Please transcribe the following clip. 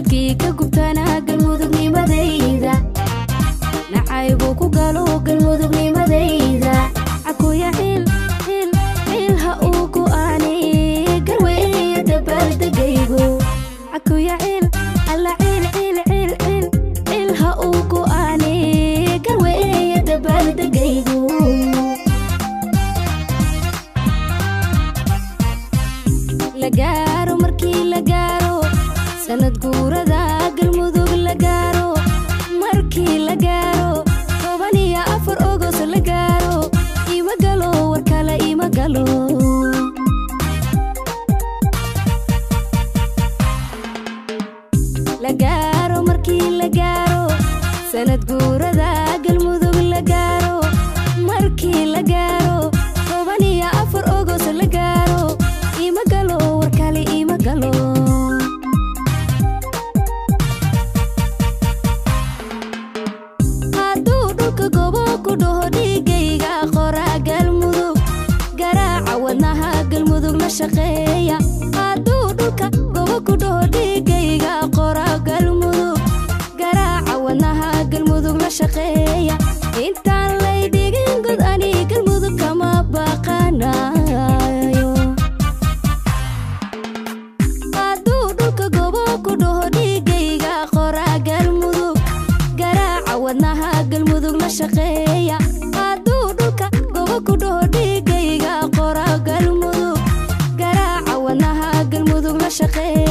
dadkii ka gubtana galmudugnimadayda nacaybu ku galo galmudugnimadayda akuya xil ha uu ku aani garweeye dabaaldegaygu akuya xil alla xil ha uu ku aani garweeye dabaaldegaygu lagaaro markii lagaaro sanad guurada galmudug lagaaro markii lagaaro 14 August lagaaro ima galo war kale ima galo lagaaro markii lagaaro sanad guurada galmudug lagaaro markii lagaaro 14 August lagaaro ima galo war kale ima galo haduu dhulka gobo ku dhaho dhigayga qora galmudug garaaca wadnaha galmudug la shaqeeya haduu dhulka gobo ku dhaho dhigayga qora galmudug garaaca wadnaha galmudug la shaqeeya intaan lay dhigin god ani galmudug kama baqanayo haduu dhulka gobo ku dhaho dhigayga qora galmudug garaaca wadnaha galmudug la shaqeeya haduu dhulka gobo ku dhaho dhigayga qora galmudug garaaca wadnaha galmudug la shaqeeya